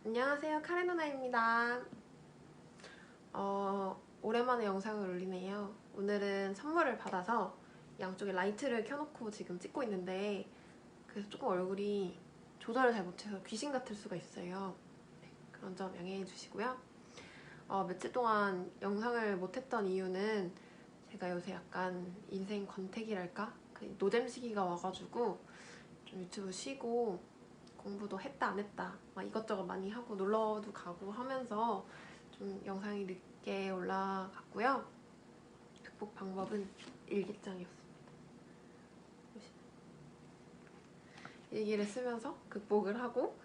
안녕하세요, 카레 누나입니다. 오랜만에 영상을 올리네요. 오늘은 선물을 받아서 양쪽에 라이트를 켜놓고 지금 찍고 있는데, 그래서 조금 얼굴이 조절을 잘 못해서 귀신 같을 수가 있어요. 네, 그런 점 양해해 주시고요. 며칠 동안 영상을 못했던 이유는 제가 요새 약간 인생 권태기랄까? 그 노잼 시기가 와가지고 좀 유튜브 쉬고 공부도 했다 안 했다 막 이것저것 많이 하고 놀러도 가고 하면서 좀 영상이 늦게 올라갔고요. 극복 방법은 일기장이었습니다. 일기를 쓰면서 극복을 하고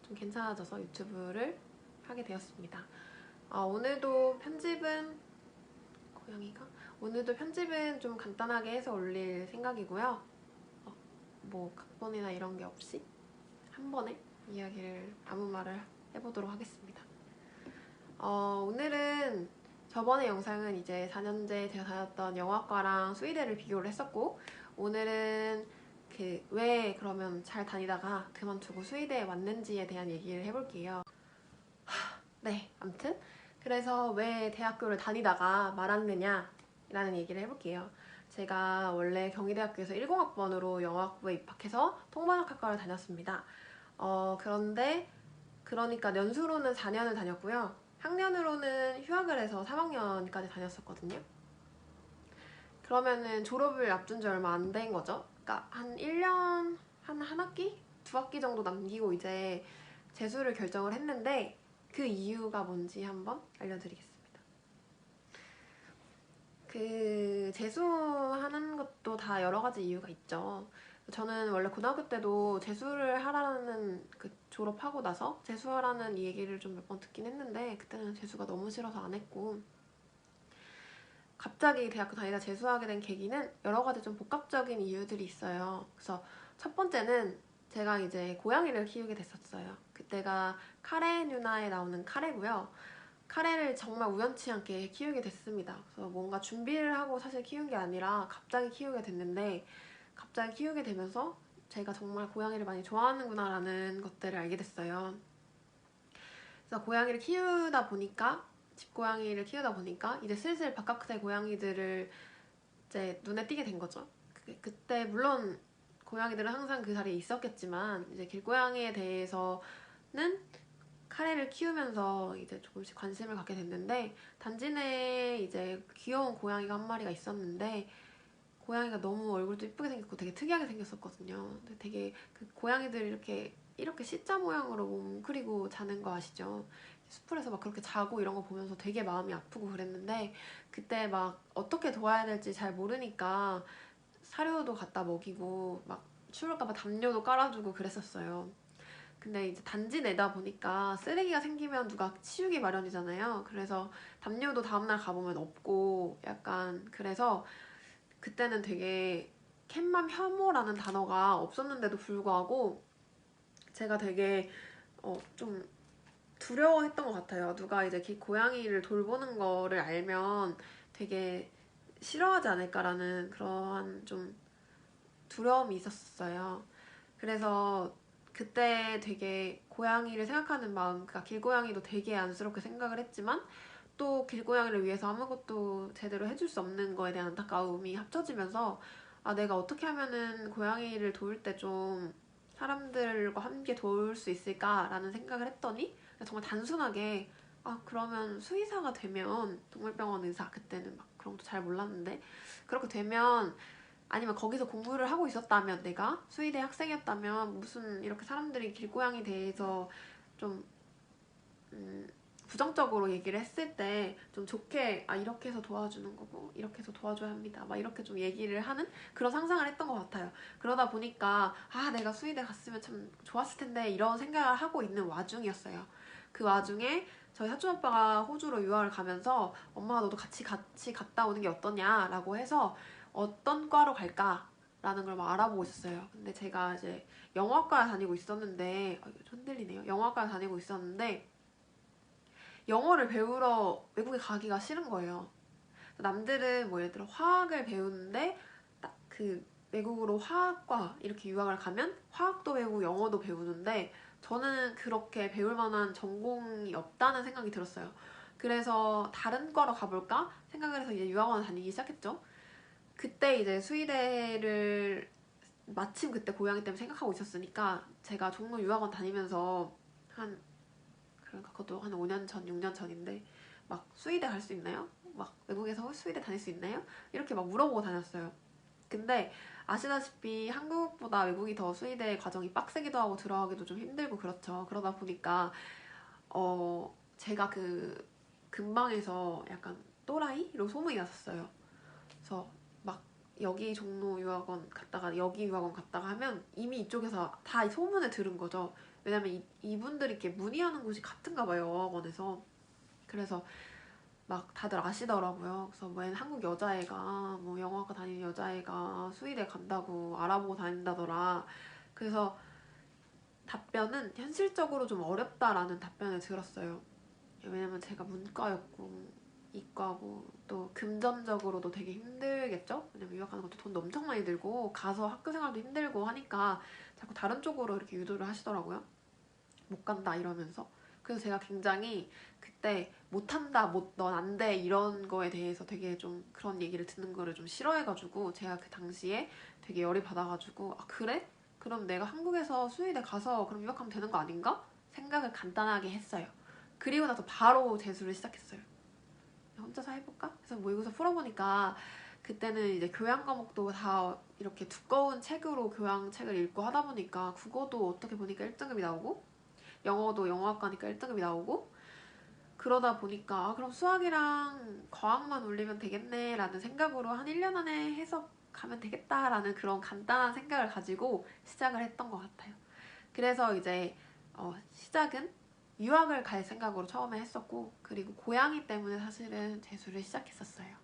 좀 괜찮아져서 유튜브를 하게 되었습니다. 오늘도 편집은 오늘도 편집은 좀 간단하게 해서 올릴 생각이고요. 뭐 각본이나 이런 게 없이 한 번에 이야기를 아무 말을 해보도록 하겠습니다. 오늘은 저번에 영상은 이제 4년제 제가 다녔던 영어학과랑 수의대를 비교를 했었고, 오늘은 왜 그러면 잘 다니다가 그만두고 수의대에 왔는지에 대한 얘기를 해볼게요. 네, 아무튼 그래서 왜 대학교를 다니다가 말았느냐 라는 얘기를 해볼게요. 제가 원래 경희대학교에서 10학번으로 영어학부에 입학해서 통번역학과를 다녔습니다. 그런데 그러니까 연수로는 4년을 다녔고요. 학년으로는 휴학을 해서 3학년까지 다녔었거든요. 그러면은 졸업을 앞둔 지 얼마 안 된 거죠. 그러니까 한 1년, 한 학기? 2학기 정도 남기고 이제 재수를 결정을 했는데, 그 이유가 뭔지 한번 알려드리겠습니다. 그 재수하는 것도 다 여러 가지 이유가 있죠. 저는 원래 고등학교 때도 재수를 하라는 졸업하고 나서 재수하라는 이 얘기를 좀 몇 번 듣긴 했는데, 그때는 재수가 너무 싫어서 안 했고, 갑자기 대학교 다니다 재수하게 된 계기는 여러 가지 좀 복합적인 이유들이 있어요. 그래서 첫 번째는 제가 이제 고양이를 키우게 됐었어요. 그때가 카레 누나에 나오는 카레고요. 카레를 정말 우연치 않게 키우게 됐습니다. 그래서 뭔가 준비를 하고 사실 키운 게 아니라 갑자기 키우게 됐는데, 갑자기 키우게 되면서 제가 정말 고양이를 많이 좋아하는구나 라는 것들을 알게 됐어요. 그래서 고양이를 키우다 보니까, 집고양이를 키우다 보니까 이제 슬슬 바깥의 고양이들을 이제 눈에 띄게 된 거죠. 그때 물론 고양이들은 항상 그 자리에 있었겠지만, 이제 길고양이에 대해서는 카레를 키우면서 이제 조금씩 관심을 갖게 됐는데, 단지 내에 이제 귀여운 고양이가 한 마리가 있었는데, 고양이가 너무 얼굴도 이쁘게 생겼고 되게 특이하게 생겼었거든요. 근데 되게 그 고양이들 이렇게 C자 모양으로 뭉그리고 자는 거 아시죠? 숲풀에서 막 그렇게 자고 이런 거 보면서 되게 마음이 아프고 그랬는데, 그때 막 어떻게 도와야 될지 잘 모르니까 사료도 갖다 먹이고 막 추울까봐 담요도 깔아주고 그랬었어요. 근데 이제 단지 내다 보니까 쓰레기가 생기면 누가 치우기 마련이잖아요. 그래서 담요도 다음날 가보면 없고 약간, 그래서 그때는 되게 캣맘 혐오라는 단어가 없었는데도 불구하고 제가 되게 좀 두려워했던 것 같아요. 누가 이제 고양이를 돌보는 거를 알면 되게 싫어하지 않을까라는 그러한 좀 두려움이 있었어요. 그래서 그때 되게 고양이를 생각하는 마음, 그러니까 길고양이도 되게 안쓰럽게 생각을 했지만, 또 길고양이를 위해서 아무것도 제대로 해줄 수 없는 거에 대한 안타까움이 합쳐지면서, 내가 어떻게 하면은 고양이를 도울 때 좀 사람들과 함께 도울 수 있을까라는 생각을 했더니, 정말 단순하게 그러면 수의사가 되면, 동물병원 의사, 그때는 막 그런 것도 잘 몰랐는데, 그렇게 되면, 아니면 거기서 공부를 하고 있었다면, 내가 수의대 학생이었다면 무슨 이렇게 사람들이 길고양이에 대해서 좀 부정적으로 얘기를 했을 때 좀 좋게 이렇게 해서 도와주는 거고 이렇게 해서 도와줘야 합니다 막 이렇게 좀 얘기를 하는 그런 상상을 했던 것 같아요. 그러다 보니까 내가 수의대 갔으면 참 좋았을 텐데 이런 생각을 하고 있는 와중이었어요. 그 와중에 저희 사촌 오빠가 호주로 유학을 가면서 엄마가 너도 같이 갔다 오는 게 어떠냐라고 해서 어떤 과로 갈까 라는 걸 막 알아보고 있었어요. 근데 제가 이제 영어학과를 다니고 있었는데, 흔들리네요. 영어학과를 다니고 있었는데 영어를 배우러 외국에 가기가 싫은 거예요. 남들은 뭐 예를 들어 화학을 배우는데 딱 외국으로 화학과 이렇게 유학을 가면 화학도 배우고 영어도 배우는데, 저는 그렇게 배울 만한 전공이 없다는 생각이 들었어요. 그래서 다른 과로 가볼까 생각을 해서 이제 유학원을 다니기 시작했죠. 그때 이제 수의대를 마침 그때 고양이 때문에 생각하고 있었으니까 제가 종로 유학원 다니면서 한 그러니까 그것도 한 5년 전, 6년 전인데 막 수의대 갈 수 있나요? 막 외국에서 수의대 다닐 수 있나요? 이렇게 막 물어보고 다녔어요. 근데 아시다시피 한국보다 외국이 더 수의대 과정이 빡세기도 하고 들어가기도 좀 힘들고 그렇죠. 그러다 보니까 제가 그 근방에서 약간 또라이로 소문이 났었어요. 그래서 막 여기 종로 유학원 갔다가 여기 유학원 갔다가 하면 이미 이쪽에서 다 소문을 들은 거죠. 왜냐면 이분들이 이렇게 문의하는 곳이 같은가 봐요, 어학원에서. 그래서 막 다들 아시더라고요. 그래서 웬 한국 여자애가 뭐 영어학과 다니는 여자애가 수의대 간다고 알아보고 다닌다더라. 그래서 답변은 현실적으로 좀 어렵다라는 답변을 들었어요. 왜냐면 제가 문과였고 이과고 또 금전적으로도 되게 힘들겠죠? 왜냐면 유학하는 것도 돈도 엄청 많이 들고 가서 학교 생활도 힘들고 하니까 자꾸 다른 쪽으로 이렇게 유도를 하시더라고요. 못 간다 이러면서. 그래서 제가 굉장히 그때 못한다, 넌 안 돼 이런 거에 대해서 되게 좀 그런 얘기를 듣는 거를 좀 싫어해가지고 제가 그 당시에 되게 열이 받아가지고 아 그래? 그럼 내가 한국에서 수의대 가서 그럼 유학하면 되는 거 아닌가? 생각을 간단하게 했어요. 그리고 나서 바로 재수를 시작했어요. 혼자서 해볼까? 그래서 모의고사 풀어보니까 그때는 이제 교양 과목도 다 이렇게 두꺼운 책으로 교양책을 읽고 하다 보니까 국어도 어떻게 보니까 1등급이 나오고 영어도 영어학과니까 1등급이 나오고 그러다 보니까 아, 그럼 수학이랑 과학만 올리면 되겠네 라는 생각으로 한 1년 안에 해서 가면 되겠다라는 그런 간단한 생각을 가지고 시작을 했던 것 같아요. 그래서 이제 시작은 유학을 갈 생각으로 처음에 했었고 그리고 고양이 때문에 사실은 재수를 시작했었어요.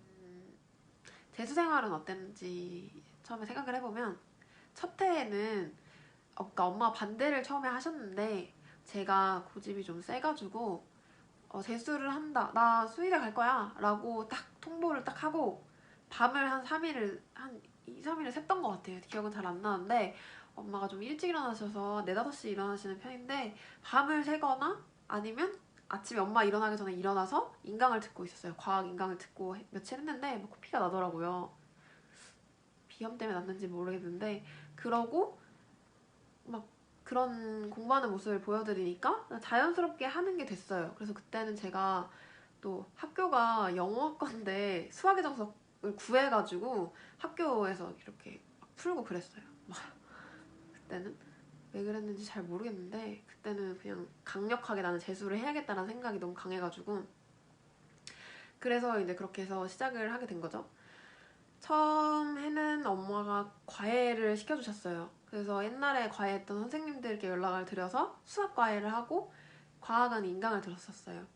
재수 생활은 어땠는지 처음에 생각을 해보면 첫 해에는 그러니까 엄마가 반대를 처음에 하셨는데 제가 고집이 좀 세가지고 재수를 한다 나 수의대 갈 거야 라고 딱 통보를 딱 하고 밤을 한 3일을 한 2, 3일을 샜던 것 같아요. 기억은 잘 안 나는데 엄마가 좀 일찍 일어나셔서 4, 5시에 일어나시는 편인데 밤을 새거나 아니면 아침에 엄마 일어나기 전에 일어나서 인강을 듣고 있었어요. 과학 인강을 듣고 며칠 했는데 뭐 코피가 나더라고요. 비염 때문에 났는지 모르겠는데 그러고 막 그런 공부하는 모습을 보여드리니까 자연스럽게 하는 게 됐어요. 그래서 그때는 제가 또 학교가 영어학과인데 수학의 정석을 구해가지고 학교에서 이렇게 막 풀고 그랬어요. 막 그때는 왜 그랬는지 잘 모르겠는데 그때는 그냥 강력하게 나는 재수를 해야겠다는 생각이 너무 강해가지고 그래서 이제 그렇게 해서 시작을 하게 된 거죠. 처음에는 엄마가 과외를 시켜주셨어요. 그래서 옛날에 과외했던 선생님들께 연락을 드려서 수학 과외를 하고 과학은 인강을 들었었어요.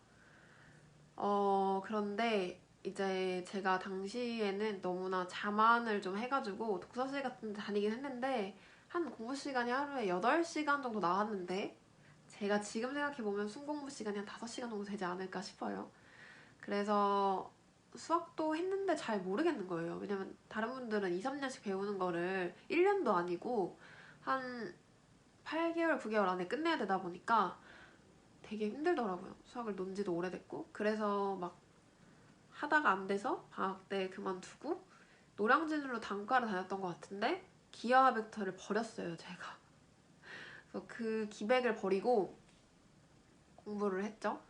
그런데 이제 제가 당시에는 너무나 자만을 좀 해가지고 독서실 같은 데 다니긴 했는데 한 공부 시간이 하루에 8시간 정도 나왔는데 제가 지금 생각해보면 순공부 시간이 한 5시간 정도 되지 않을까 싶어요. 그래서 수학도 했는데 잘 모르겠는 거예요. 왜냐면 다른 분들은 2, 3년씩 배우는 거를 1년도 아니고 한 8개월, 9개월 안에 끝내야 되다 보니까 되게 힘들더라고요. 수학을 논 지도 오래됐고. 그래서 막 하다가 안 돼서 방학 때 그만두고 노량진으로 단과를 다녔던 것 같은데 기하 벡터를 버렸어요, 제가. 그래서 그 기백을 버리고 공부를 했죠.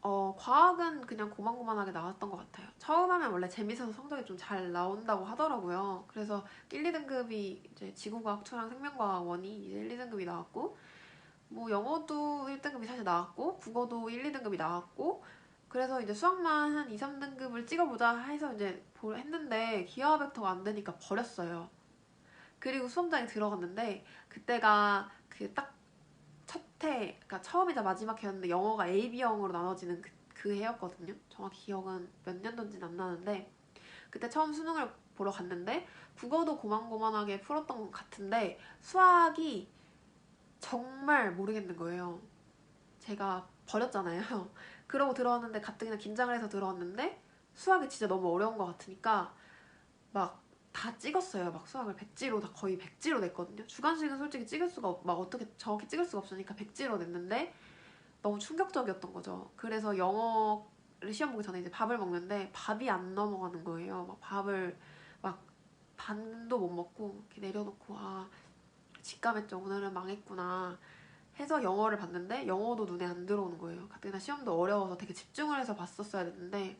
과학은 그냥 고만고만하게 나왔던 것 같아요. 처음 하면 원래 재밌어서 성적이 좀 잘 나온다고 하더라고요. 그래서 1, 2등급이 이제 지구과학 2랑 생명과학 1이 이제 1, 2등급이 나왔고 뭐 영어도 1등급이 사실 나왔고 국어도 1, 2등급이 나왔고 그래서 이제 수학만 한 2, 3등급을 찍어보자 해서 이제 했는데 기하 벡터가 안 되니까 버렸어요. 그리고 수험장에 들어갔는데 그때가 그 딱 첫 해, 그러니까 처음이자 마지막 해였는데 영어가 A, B형으로 나눠지는 그 해였거든요. 정확히 기억은 몇 년도인지는 안 나는데 그때 처음 수능을 보러 갔는데 국어도 고만고만하게 풀었던 것 같은데 수학이 정말 모르겠는 거예요. 제가 버렸잖아요. 그러고 들어왔는데 가뜩이나 긴장을 해서 들어왔는데 수학이 진짜 너무 어려운 것 같으니까 막 다 찍었어요. 막 수학을 백지로 다 거의 백지로 냈거든요. 주관식은 솔직히 찍을 수가 막 어떻게 정확히 찍을 수가 없으니까 백지로 냈는데 너무 충격적이었던 거죠. 그래서 영어를 시험 보기 전에 이제 밥을 먹는데 밥이 안 넘어가는 거예요. 막 밥을 막 반도 못 먹고 이렇게 내려놓고 아 직감했죠. 오늘은 망했구나 해서 영어를 봤는데 영어도 눈에 안 들어오는 거예요. 가뜩이나 시험도 어려워서 되게 집중을 해서 봤었어야 됐는데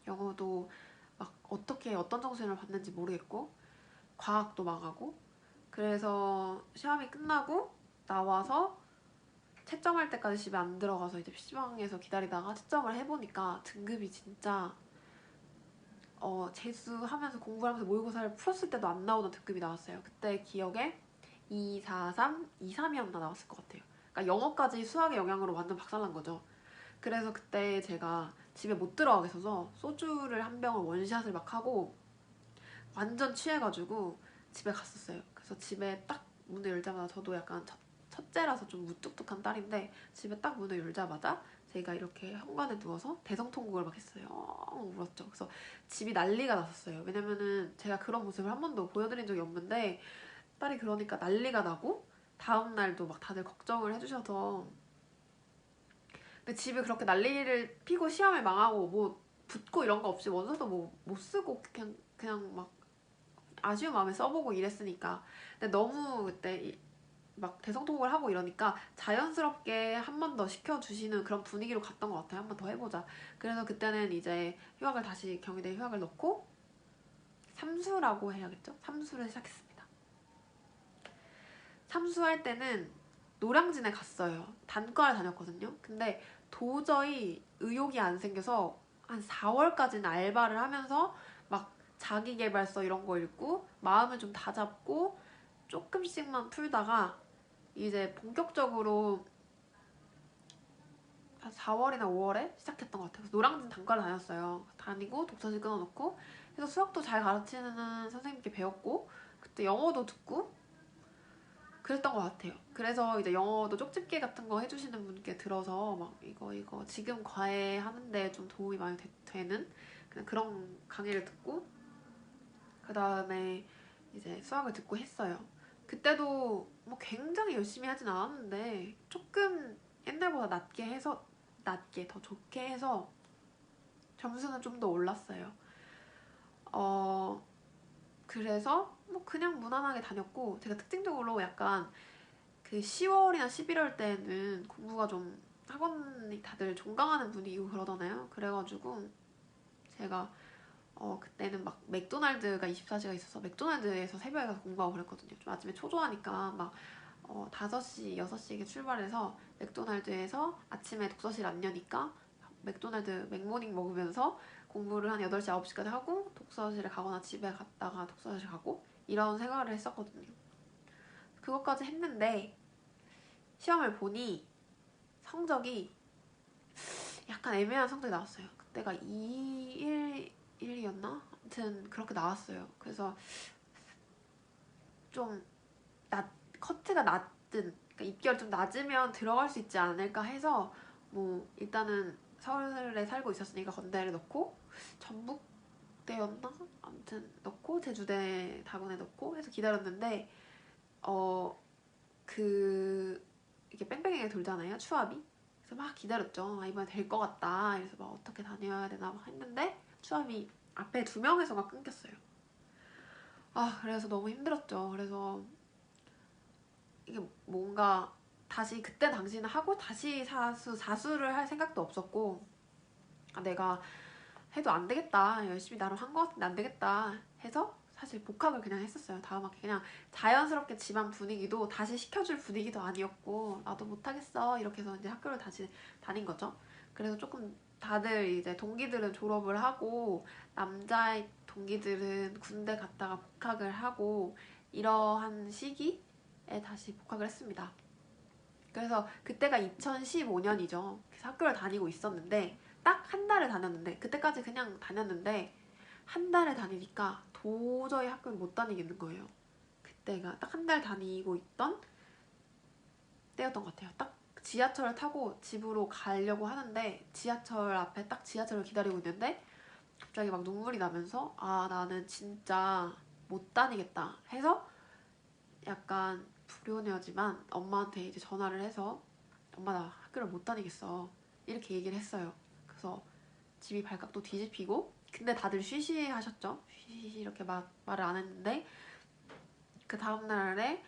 영어도 막 어떻게 어떤 정신을 봤는지 모르겠고 과학도 망하고 그래서 시험이 끝나고 나와서 채점할 때까지 집에 안 들어가서 이제 PC방에서 기다리다가 채점을 해보니까 등급이 진짜 재수하면서 공부하면서 모의고사를 풀었을 때도 안 나오던 등급이 나왔어요. 그때 기억에 243, 23이었나 나왔을 것 같아요. 그러니까 영어까지 수학의 영향으로 완전 박살난 거죠. 그래서 그때 제가 집에 못 들어가겠어서 소주를 한 병을 원샷을 막 하고 완전 취해가지고 집에 갔었어요. 그래서 집에 딱 문을 열자마자 저도 약간 첫째라서 좀 무뚝뚝한 딸인데 집에 딱 문을 열자마자 제가 이렇게 현관에 누워서 대성통곡을 막 했어요. 울었죠. 그래서 집이 난리가 났었어요. 왜냐면은 제가 그런 모습을 한 번도 보여드린 적이 없는데 딸이 그러니까 난리가 나고 다음날도 막 다들 걱정을 해주셔서 근데 집에 그렇게 난리를 피고 시험을 망하고 뭐 붙고 이런 거 없이 원서도 뭐 못 쓰고 그냥 막 아쉬운 마음에 써보고 이랬으니까 근데 너무 그때 막 대성통곡을 하고 이러니까 자연스럽게 한 번 더 시켜주시는 그런 분위기로 갔던 것 같아요. 한 번 더 해보자. 그래서 그때는 이제 휴학을 다시 경희대 휴학을 넣고 삼수라고 해야겠죠? 삼수를 시작했습니다. 삼수할 때는 노량진에 갔어요. 단과를 다녔거든요. 근데 도저히 의욕이 안 생겨서 한 4월까지는 알바를 하면서 막 자기계발서 이런 거 읽고 마음을 좀 다잡고 조금씩만 풀다가 이제 본격적으로 한 4월이나 5월에 시작했던 것 같아요. 그래서 노량진 단과를 다녔어요. 다니고 독서실 끊어놓고 그래서 수학도 잘 가르치는 선생님께 배웠고 그때 영어도 듣고 그랬던 것 같아요. 그래서 이제 영어도 쪽집게 같은 거 해주시는 분께 들어서 막 이거 지금 과외 하는데 좀 도움이 많이 되는 그냥 그런 강의를 듣고 그 다음에 이제 수학을 듣고 했어요. 그때도 뭐 굉장히 열심히 하진 않았는데 조금 옛날보다 낮게 더 좋게 해서 점수는 좀 더 올랐어요. 그래서 뭐 그냥 무난하게 다녔고 제가 특징적으로 약간 그 10월이나 11월 때는 공부가 좀 학원이 다들 종강하는 분위기고 그러잖아요. 그래가지고 제가 그때는 막 맥도날드가 24시가 있어서 맥도날드에서 새벽에 가서 공부하고 그랬거든요. 좀 아침에 초조하니까 막 5시, 6시에 출발해서 맥도날드에서 아침에 독서실 안 여니까 맥도날드 맥모닝 먹으면서 공부를 한 8시, 9시까지 하고 독서실에 가거나 집에 갔다가 독서실 가고 이런 생활을 했었거든요. 그것까지 했는데 시험을 보니 성적이 약간 애매한 성적이 나왔어요. 그때가 211이었나? 아무튼 그렇게 나왔어요. 그래서 좀 커트가 낮은 그러니까 입결 좀 낮으면 들어갈 수 있지 않을까 해서 뭐 일단은 서울에 살고 있었으니까 건대를 넣고 전북대였나? 아무튼 넣고 제주대 다군에 넣고 해서 기다렸는데 이게 뺑뺑이가 돌잖아요. 추합이. 그래서 막 기다렸죠. 아, 이번에 될 것 같다. 그래서 막 어떻게 다녀야 되나 막 했는데 추합이 앞에 2명에서가 끊겼어요. 아 그래서 너무 힘들었죠. 그래서 이게 뭔가 다시 그때 당시는 하고 다시 사수를 할 생각도 없었고 아, 내가 해도 안 되겠다. 열심히 나름 한 것 같은데 안 되겠다 해서 사실 복학을 그냥 했었어요. 다음 학기 그냥 자연스럽게 집안 분위기도 다시 시켜줄 분위기도 아니었고 나도 못하겠어 이렇게 해서 이제 학교를 다시 다닌 거죠. 그래서 조금 다들 이제 동기들은 졸업을 하고 남자 동기들은 군대 갔다가 복학을 하고 이러한 시기에 다시 복학을 했습니다. 그래서 그때가 2015년이죠. 그래서 학교를 다니고 있었는데 딱 한 달을 다녔는데 그때까지 그냥 다녔는데 한 달을 다니니까 도저히 학교를 못 다니겠는 거예요. 그때가 딱 한 달 다니고 있던 때였던 것 같아요. 딱 지하철을 타고 집으로 가려고 하는데 지하철 앞에 딱 지하철을 기다리고 있는데 갑자기 막 눈물이 나면서 아 나는 진짜 못 다니겠다 해서 약간 불효녀지만 엄마한테 이제 전화를 해서 엄마 나 학교를 못 다니겠어 이렇게 얘기를 했어요. 그래서 집이 발칵도 뒤집히고 근데 다들 쉬쉬 하셨죠. 쉬쉬 이렇게 막 말을 안 했는데 그 다음날에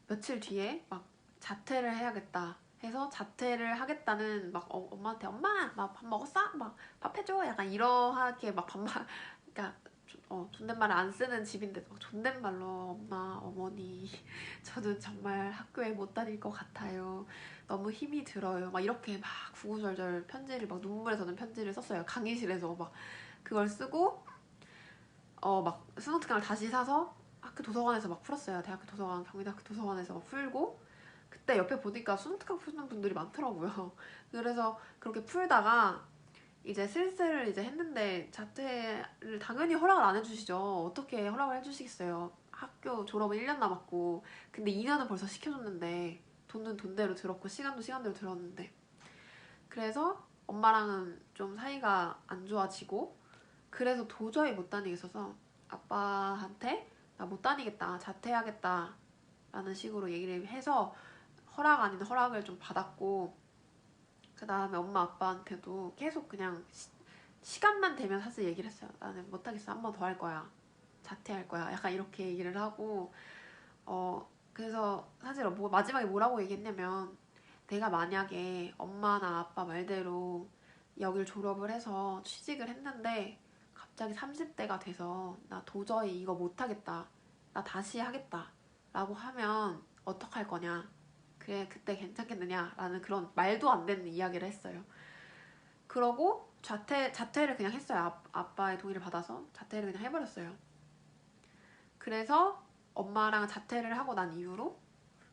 며칠 뒤에 막 자퇴를 해야겠다 해서 자퇴를 하겠다는 막 엄마한테 엄마 막 밥 먹었어? 막 밥 해줘? 약간 이러하게 막 반말 그러니까 존댓말을 안 쓰는 집인데 막 존댓말로 엄마 어머니 저는 정말 학교에 못 다닐 것 같아요. 너무 힘이 들어요. 막 이렇게 막 구구절절 편지를 막 눈물에 젖은 편지를 썼어요. 강의실에서 막 그걸 쓰고 막 수능특강을 다시 사서 학교 도서관에서 막 풀었어요. 대학교 도서관, 경기대학교 도서관에서 막 풀고 그때 옆에 보니까 수능특강 푸는 분들이 많더라고요. 그래서 그렇게 풀다가 이제 슬슬 이제 했는데 자퇴를 당연히 허락을 안 해주시죠. 어떻게 허락을 해주시겠어요. 학교 졸업은 1년 남았고 근데 2년은 벌써 시켜줬는데 돈은 돈대로 들었고 시간도 시간대로 들었는데 그래서 엄마랑은 좀 사이가 안 좋아지고 그래서 도저히 못 다니겠어서 아빠한테 나 못 다니겠다 자퇴하겠다 라는 식으로 얘기를 해서 허락 아닌 허락을 좀 받았고 그 다음에 엄마 아빠한테도 계속 그냥 시간만 되면 사실 얘기를 했어요. 나는 못하겠어. 한 번 더 할 거야. 자퇴할 거야. 약간 이렇게 얘기를 하고 그래서 사실 뭐 마지막에 뭐라고 얘기했냐면 내가 만약에 엄마나 아빠 말대로 여길 졸업을 해서 취직을 했는데 갑자기 30대가 돼서 나 도저히 이거 못하겠다. 나 다시 하겠다. 라고 하면 어떡할 거냐. 그래 그때 괜찮겠느냐 라는 그런 말도 안 되는 이야기를 했어요. 그러고 자퇴를 그냥 했어요. 아빠의 동의를 받아서 자퇴를 그냥 해버렸어요. 그래서 엄마랑 자퇴를 하고 난 이후로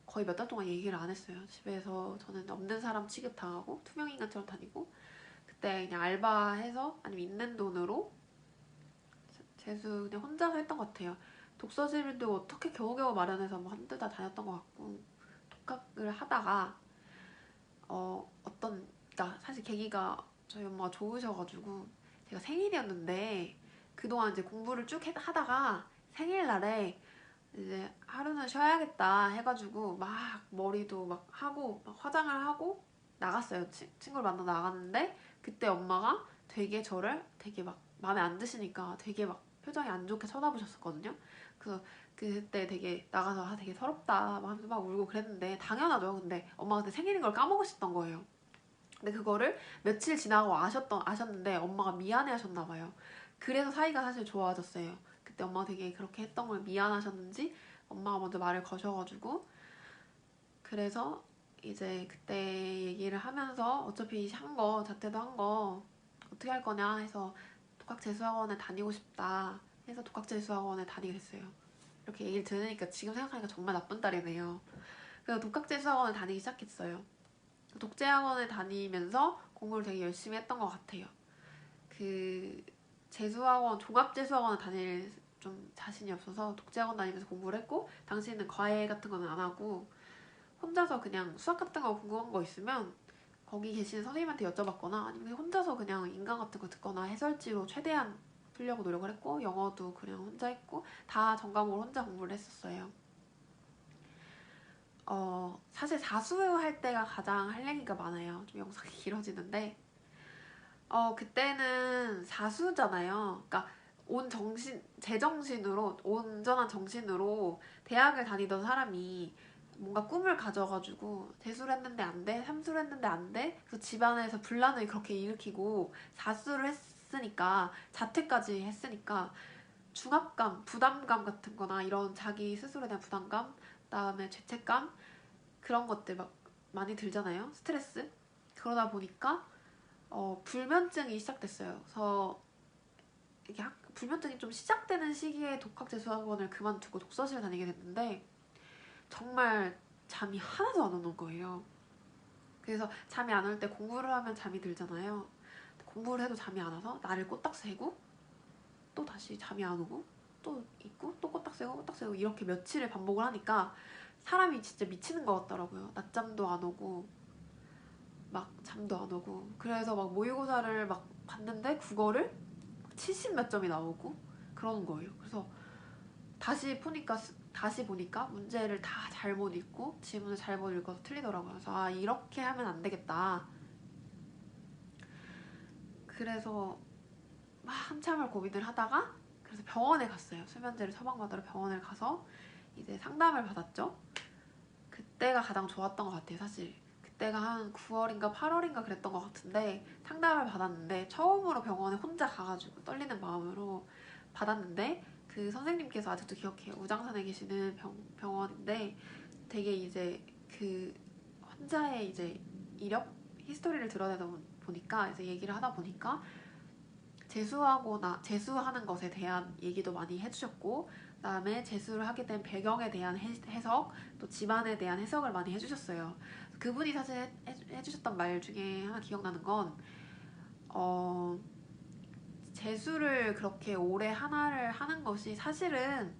거의 몇 달 동안 얘기를 안 했어요. 집에서 저는 없는 사람 취급당하고 투명인간처럼 다니고 그때 그냥 알바해서 아니면 있는 돈으로 재수 그냥 혼자서 했던 것 같아요. 독서실도 어떻게 겨우겨우 마련해서 뭐 한두 달 다녔던 것 같고 독학을 하다가 그러니까 사실 계기가 저희 엄마가 좋으셔가지고 제가 생일이었는데 그동안 이제 공부를 쭉 하다가 생일날에 이제 하루는 쉬어야겠다 해가지고 막 머리도 막 하고 막 화장을 하고 나갔어요. 친구를 만나 나갔는데 그때 엄마가 되게 저를 되게 막 마음에 안 드시니까 되게 막 표정이 안 좋게 쳐다보셨었거든요. 그래서 그때 되게 나가서 되게 서럽다 막 하면서 막 울고 그랬는데 당연하죠. 근데 엄마가 그때 생일인 걸 까먹으셨던 거예요. 근데 그거를 며칠 지나고 아셨는데 엄마가 미안해 하셨나 봐요. 그래서 사이가 사실 좋아졌어요. 그때 엄마가 되게 그렇게 했던 걸 미안하셨는지 엄마가 먼저 말을 거셔가지고 그래서 이제 그때 얘기를 하면서 어차피 자퇴도 한 거 어떻게 할 거냐 해서 독학재수학원에 다니고 싶다 해서 독학재수학원에 다니게 됐어요. 이렇게 얘기를 들으니까 지금 생각하니까 정말 나쁜 딸이네요. 그래서 독학재수학원을 다니기 시작했어요. 독재학원을 다니면서 공부를 되게 열심히 했던 것 같아요. 그 종합재수학원을 다닐 좀 자신이 없어서 독재학원 다니면서 공부를 했고 당시에는 과외 같은 거는 안 하고 혼자서 그냥 수학 같은 거 궁금한 거 있으면 거기 계신 선생님한테 여쭤봤거나 아니면 혼자서 그냥 인강 같은 거 듣거나 해설지로 최대한 풀려고 노력을 했고 영어도 그냥 혼자 했고 다 전과목을 혼자 공부를 했었어요. 사실 사수할 때가 가장 할 얘기가 많아요. 좀 영상이 길어지는데 그때는 사수잖아요. 그러니까 제정신으로 온전한 정신으로 대학을 다니던 사람이 뭔가 꿈을 가져가지고 재수를 했는데 안 돼, 삼수를 했는데 안 돼. 그래서 집안에서 분란을 그렇게 일으키고 사수를 했으니까 자퇴까지 했으니까 중압감, 부담감 같은 거나 이런 자기 스스로에 대한 부담감, 그다음에 죄책감 그런 것들 막 많이 들잖아요. 스트레스. 그러다 보니까 불면증이 시작됐어요. 그래서 이게 불면증이 좀 시작되는 시기에 독학재수학원을 그만두고 독서실을 다니게 됐는데 정말 잠이 하나도 안 오는 거예요. 그래서 잠이 안 올 때 공부를 하면 잠이 들잖아요. 공부를 해도 잠이 안 와서 나를 꼬딱 새고 또 다시 잠이 안 오고 또 있고 또 꼬딱 새고 이렇게 며칠을 반복을 하니까 사람이 진짜 미치는 것 같더라고요. 낮잠도 안 오고 막 잠도 안 오고 그래서 막 모의고사를 막 봤는데 국어를 70 몇 점이 나오고 그러는 거예요. 그래서 다시 보니까 문제를 다 잘못 읽고 지문을 잘못 읽어서 틀리더라고요. 그래서 아, 이렇게 하면 안 되겠다. 그래서 막 한참을 고민을 하다가 그래서 병원에 갔어요. 수면제를 처방받으러 병원을 가서 이제 상담을 받았죠. 그때가 가장 좋았던 것 같아요. 사실 그때가 한 9월인가 8월인가 그랬던 것 같은데 상담을 받았는데 처음으로 병원에 혼자 가가지고 떨리는 마음으로 받았는데 그 선생님께서 아직도 기억해요. 우장산에 계시는 병원인데 되게 이제 그 환자의 이제 이력 히스토리를 드러내다 보니까 이제 얘기를 하다 보니까 재수하는 것에 대한 얘기도 많이 해주셨고, 그다음에 재수를 하게 된 배경에 대한 해석, 또 집안에 대한 해석을 많이 해주셨어요. 그분이 사실 해주셨던 말 중에 하나 기억나는 건 재수를 그렇게 오래 하나를 하는 것이 사실은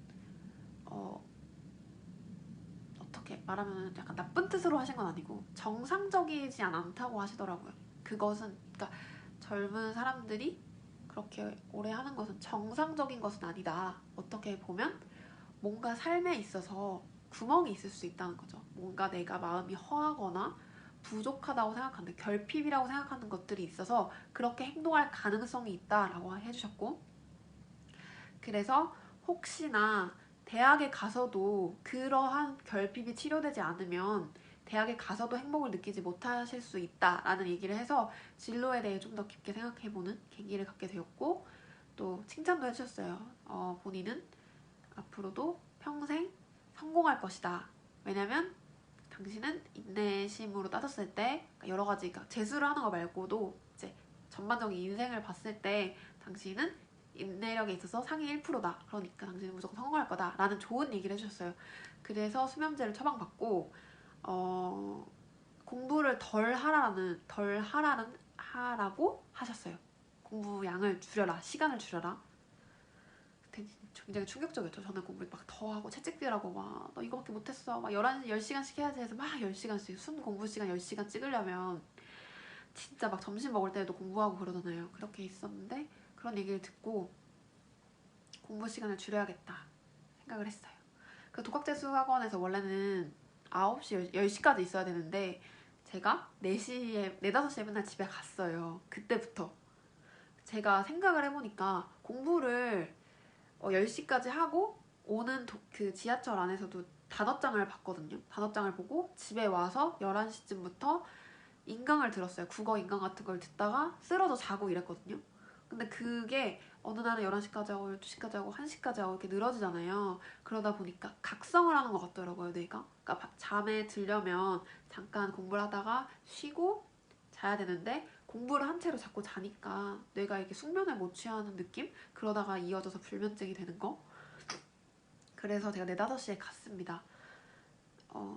어떻게 말하면 약간 나쁜 뜻으로 하신 건 아니고 정상적이지 않다고 하시더라고요. 그것은 그러니까 젊은 사람들이 그렇게 오래 하는 것은 정상적인 것은 아니다. 어떻게 보면 뭔가 삶에 있어서 구멍이 있을 수 있다는 거죠. 뭔가 내가 마음이 허하거나 부족하다고 생각하는, 결핍이라고 생각하는 것들이 있어서 그렇게 행동할 가능성이 있다라고 해주셨고, 그래서 혹시나 대학에 가서도 그러한 결핍이 치료되지 않으면 대학에 가서도 행복을 느끼지 못하실 수 있다라는 얘기를 해서 진로에 대해 좀 더 깊게 생각해보는 계기를 갖게 되었고, 또 칭찬도 해주셨어요. 본인은 앞으로도 평생 성공할 것이다. 왜냐면 당신은 인내심으로 따졌을 때 여러 가지, 그러니까 재수를 하는 거 말고도 이제 전반적인 인생을 봤을 때 당신은 인내력에 있어서 상위 1%다. 그러니까 당신은 무조건 성공할 거다. 라는 좋은 얘기를 해주셨어요. 그래서 수면제를 처방받고 공부를 덜 하라고 하셨어요. 공부 양을 줄여라. 시간을 줄여라. 굉장히 충격적이었죠. 저는 공부를 막 더 하고 채찍질하고 막 너 이거밖에 못했어. 막 10시간씩 해야지 해서 막 10시간씩 순 공부 시간 10시간 찍으려면 진짜 막 점심 먹을 때도 공부하고 그러잖아요. 그렇게 있었는데 그런 얘기를 듣고 공부 시간을 줄여야겠다 생각을 했어요. 그 독학재수학원에서 원래는 9시, 10시까지 있어야 되는데 제가 4시에, 4, 5시에 맨날 집에 갔어요. 그때부터. 제가 생각을 해보니까 공부를 10시까지 하고 오는 그 지하철 안에서도 단어장을 봤거든요. 단어장을 보고 집에 와서 11시쯤부터 인강을 들었어요. 국어 인강 같은 걸 듣다가 쓰러져 자고 이랬거든요. 근데 그게 어느 날은 11시까지 하고 12시까지 하고 1시까지 하고 이렇게 늘어지잖아요. 그러다 보니까 각성을 하는 것 같더라고요, 뇌가. 그러니까 잠에 들려면 잠깐 공부를 하다가 쉬고 자야 되는데 공부를 한 채로 자꾸 자니까 뇌가 이렇게 숙면을 못 취하는 느낌? 그러다가 이어져서 불면증이 되는 거. 그래서 제가 4, 5시에 갔습니다.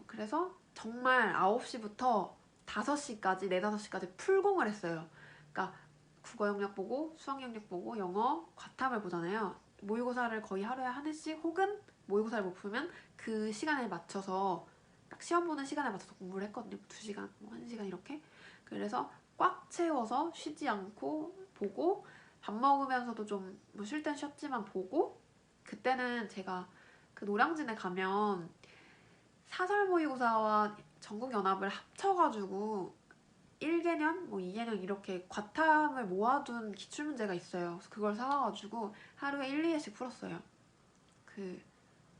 그래서 정말 9시부터 5시까지, 4, 5시까지 풀공을 했어요. 그러니까 국어 영역 보고 수학 영역 보고 영어 과탐을 보잖아요. 모의고사를 거의 하루에 한 회씩, 혹은 모의고사를 못 풀면 그 시간에 맞춰서 딱 시험 보는 시간에 맞춰서 공부를 했거든요. 2시간, 1시간 이렇게. 그래서 꽉 채워서 쉬지 않고 보고, 밥 먹으면서도 좀 뭐 쉴 땐 쉬었지만 보고, 그때는 제가 그 노량진에 가면 사설 모의고사와 전국연합을 합쳐가지고 1개년, 뭐 2개년 이렇게 과탐을 모아둔 기출문제가 있어요. 그래서 그걸 사와가지고 하루에 1, 2회씩 풀었어요. 그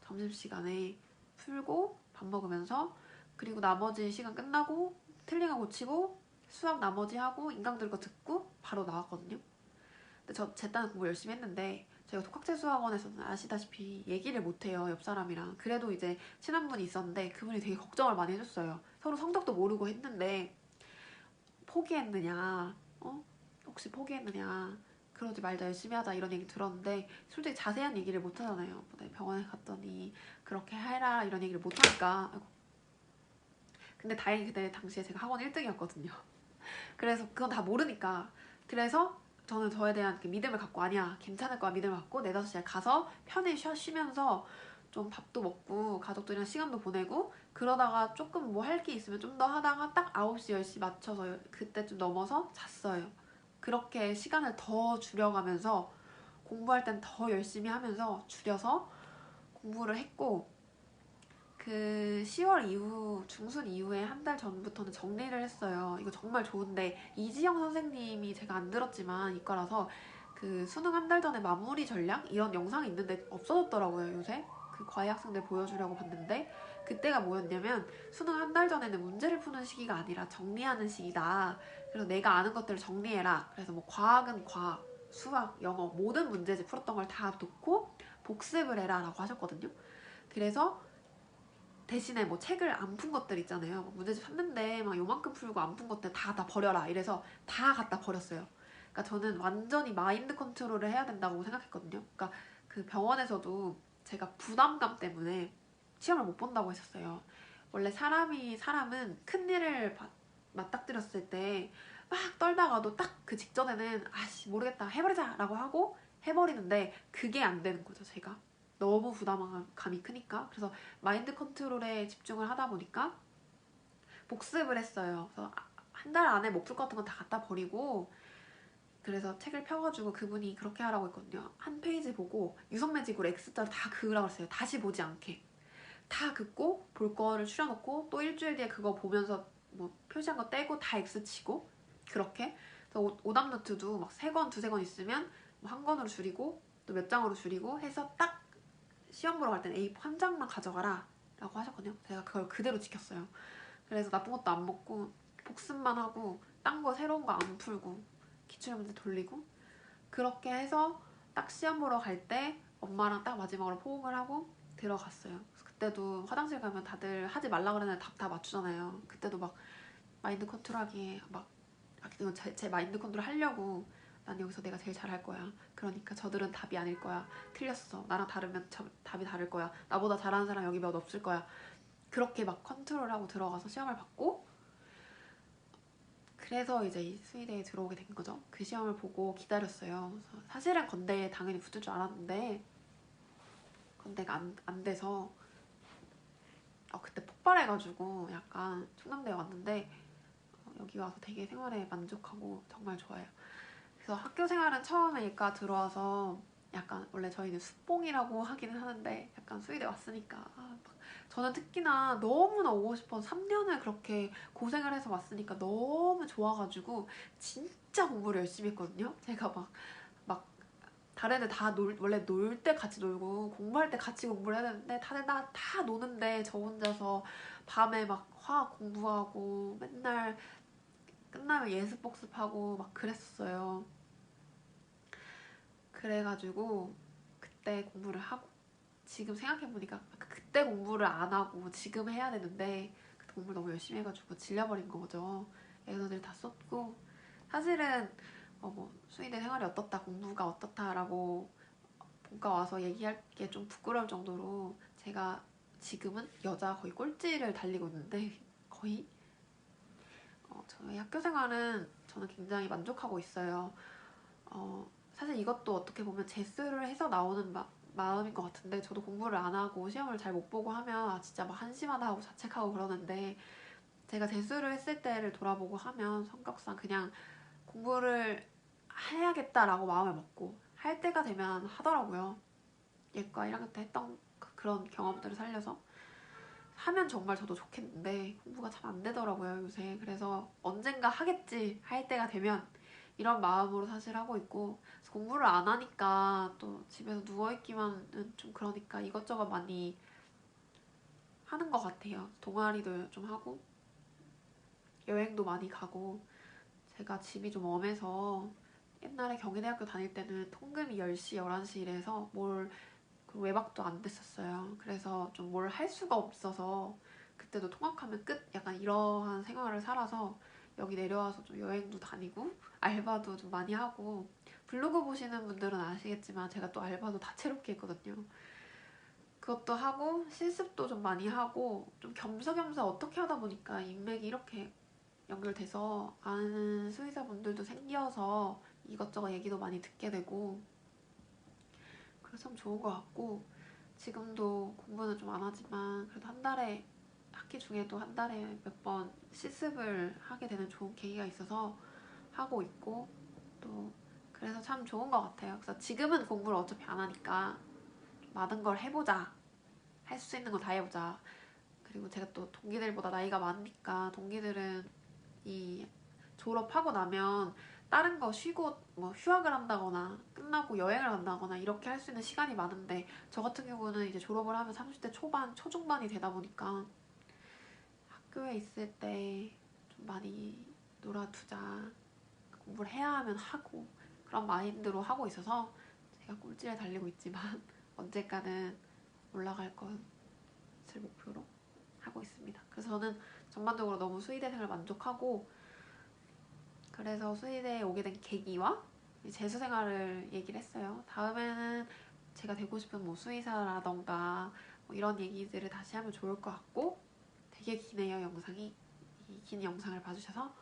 점심시간에 풀고 밥 먹으면서, 그리고 나머지 시간 끝나고 틀린 거 고치고 수학 나머지 하고 인강 들은 거 듣고 바로 나왔거든요. 근데 제 딴은 공부 열심히 했는데 제가 독학재수학원에서는 아시다시피 얘기를 못해요, 옆 사람이랑. 그래도 이제 친한 분이 있었는데 그분이 되게 걱정을 많이 해줬어요. 서로 성적도 모르고 했는데 포기했느냐, 혹시 포기했느냐, 그러지 말자, 열심히 하자, 이런 얘기 들었는데 솔직히 자세한 얘기를 못 하잖아요. 병원에 갔더니 그렇게 해라 이런 얘기를 못 하니까. 근데 다행히 그때 당시에 제가 학원 1등이었거든요. 그래서 그건 다 모르니까. 그래서 저는 저에 대한 믿음을 갖고, 아니야 괜찮을 거야 믿음을 갖고 4, 5시에 가서 편히 쉬면서 좀 밥도 먹고 가족들이랑 시간도 보내고, 그러다가 조금 뭐 할 게 있으면 좀 더 하다가 딱 9시, 10시 맞춰서 그때쯤 넘어서 잤어요. 그렇게 시간을 더 줄여가면서 공부할 땐 더 열심히 하면서 줄여서 공부를 했고, 그 10월 이후, 중순 이후에 한 달 전부터는 정리를 했어요. 이거 정말 좋은데, 이지영 선생님이, 제가 안 들었지만 이과라서 그 수능 한 달 전에 마무리 전략? 이런 영상이 있는데 없어졌더라고요, 요새. 그 과외 학생들 보여주려고 봤는데, 그때가 뭐였냐면, 수능 한 달 전에는 문제를 푸는 시기가 아니라 정리하는 시기다. 그래서 내가 아는 것들을 정리해라. 그래서 뭐 과학은 과학, 수학, 영어 모든 문제집 풀었던 걸 다 놓고 복습을 해라 라고 하셨거든요. 그래서 대신에 뭐 책을 안 푼 것들 있잖아요. 문제집 샀는데 막 요만큼 풀고 안 푼 것들 다 버려라. 이래서 다 갖다 버렸어요. 그러니까 저는 완전히 마인드 컨트롤을 해야 된다고 생각했거든요. 그러니까 그 병원에서도 제가 부담감 때문에 시험을 못 본다고 했었어요. 원래 사람은 큰 일을 맞닥뜨렸을 때 막 떨다가도 딱 그 직전에는 아씨 모르겠다 해버리자 라고 하고 해버리는데, 그게 안 되는 거죠. 제가 너무 부담감이 크니까. 그래서 마인드 컨트롤에 집중을 하다 보니까 복습을 했어요. 그래서 한 달 안에 못 풀 것 같은 건 다 갖다 버리고, 그래서 책을 펴가지고 그분이 그렇게 하라고 했거든요. 한 페이지 보고 유성 매직으로 X자로 다 그으라고 했어요. 다시 보지 않게. 다 긋고 볼 거를 추려놓고 또 일주일 뒤에 그거 보면서 뭐 표시한 거 떼고 다 X 치고, 그렇게. 그래서 오답 노트도 막 3권, 2-3권 있으면 뭐 한 권으로 줄이고 또 몇 장으로 줄이고 해서 딱 시험 보러 갈 때는 A4 한 장만 가져가라 라고 하셨거든요. 제가 그걸 그대로 지켰어요. 그래서 나쁜 것도 안 먹고 복습만 하고 딴 거 새로운 거 안 풀고 기출 문제 돌리고, 그렇게 해서 딱 시험 보러 갈 때 엄마랑 딱 마지막으로 포옹을 하고 들어갔어요. 그때도 화장실 가면 다들 하지 말라 그러는 답 다 맞추잖아요. 그때도 막 마인드 컨트롤하기에 막 이건 제 마인드 컨트롤 하려고, 난 여기서 내가 제일 잘할 거야. 그러니까 저들은 답이 아닐 거야. 틀렸어. 나랑 다르면 답이 다를 거야. 나보다 잘하는 사람 여기 몇 없을 거야. 그렇게 막 컨트롤하고 들어가서 시험을 봤고, 그래서 이제 이 수의대에 들어오게 된 거죠. 그 시험을 보고 기다렸어요. 사실은 건대에 당연히 붙을 줄 알았는데 건대가 안 돼서 그때 폭발해가지고 약간 충남대에 왔는데, 여기 와서 되게 생활에 만족하고 정말 좋아요. 그래서 학교 생활은 처음에 이과 들어와서 약간, 원래 저희는 수봉이라고 하기는 하는데 약간 수의대 왔으니까 저는 특히나 너무나 오고 싶어서 3년을 그렇게 고생을 해서 왔으니까 너무 좋아가지고 진짜 공부를 열심히 했거든요. 제가 막 다른 애들 다 원래 놀 때 같이 놀고 공부할 때 같이 공부를 해야 되는데 다들 다 노는데 저 혼자서 밤에 막 화학 공부하고 맨날 끝나면 예습 복습하고 막 그랬었어요. 그래가지고 그때 공부를 하고, 지금 생각해보니까 그때 공부를 안 하고 지금 해야 되는데 그때 공부를 너무 열심히 해가지고 질려버린 거죠. 에너지를 다 쏟고. 사실은 뭐 수의대 생활이 어떻다, 공부가 어떻다라고 본과 와서 얘기할 게 좀 부끄러울 정도로 제가 지금은 여자 거의 꼴찌를 달리고 있는데, 거의 저희 학교 생활은 저는 굉장히 만족하고 있어요. 사실 이것도 어떻게 보면 재수를 해서 나오는 마음인 것 같은데, 저도 공부를 안 하고 시험을 잘 못 보고 하면 진짜 막 한심하다 하고 자책하고 그러는데, 제가 재수를 했을 때를 돌아보고 하면 성격상 그냥 공부를 해야겠다라고 마음을 먹고 할 때가 되면 하더라고요. 예과 1학년 때 했던 그런 경험들을 살려서 하면 정말 저도 좋겠는데 공부가 참 안 되더라고요, 요새. 그래서 언젠가 하겠지, 할 때가 되면, 이런 마음으로 사실 하고 있고, 그래서 공부를 안 하니까 또 집에서 누워있기만은 좀 그러니까 이것저것 많이 하는 것 같아요. 동아리도 좀 하고 여행도 많이 가고. 제가 집이 좀 엄해서 옛날에 경희대학교 다닐 때는 통금이 10시, 11시 이래서 외박도 안 됐었어요. 그래서 좀 뭘 할 수가 없어서 그때도 통학하면 끝, 약간 이러한 생활을 살아서 여기 내려와서 좀 여행도 다니고 알바도 좀 많이 하고. 블로그 보시는 분들은 아시겠지만 제가 또 알바도 다채롭게 했거든요. 그것도 하고 실습도 좀 많이 하고, 좀 겸사겸사 어떻게 하다 보니까 인맥이 이렇게 연결돼서 아는 수의사분들도 생겨서 이것저것 얘기도 많이 듣게 되고, 그래서 참 좋은 것 같고, 지금도 공부는 좀 안 하지만 그래도 한 달에, 학기 중에도 한 달에 몇 번 실습을 하게 되는 좋은 계기가 있어서 하고 있고, 또 그래서 참 좋은 것 같아요. 그래서 지금은 공부를 어차피 안 하니까 많은 걸 해보자. 할 수 있는 거 다 해보자. 그리고 제가 또 동기들보다 나이가 많으니까 동기들은 이 졸업하고 나면 다른 거 쉬고 뭐 휴학을 한다거나 끝나고 여행을 간다거나 이렇게 할 수 있는 시간이 많은데 저 같은 경우는 이제 졸업을 하면 30대 초반, 초중반이 되다 보니까 학교에 있을 때 좀 많이 놀아두자. 공부를 해야 하면 하고 그런 마인드로 하고 있어서 제가 꼴찌를 달리고 있지만 언젠가는 올라갈 것을 목표로 하고 있습니다. 그래서 저는 전반적으로 너무 수의대 생활 만족하고 그래서 수의대에 오게 된 계기와 재수 생활을 얘기를 했어요. 다음에는 제가 되고 싶은 뭐 수의사라던가 뭐 이런 얘기들을 다시 하면 좋을 것 같고 되게 기네요 영상이. 이 긴 영상을 봐주셔서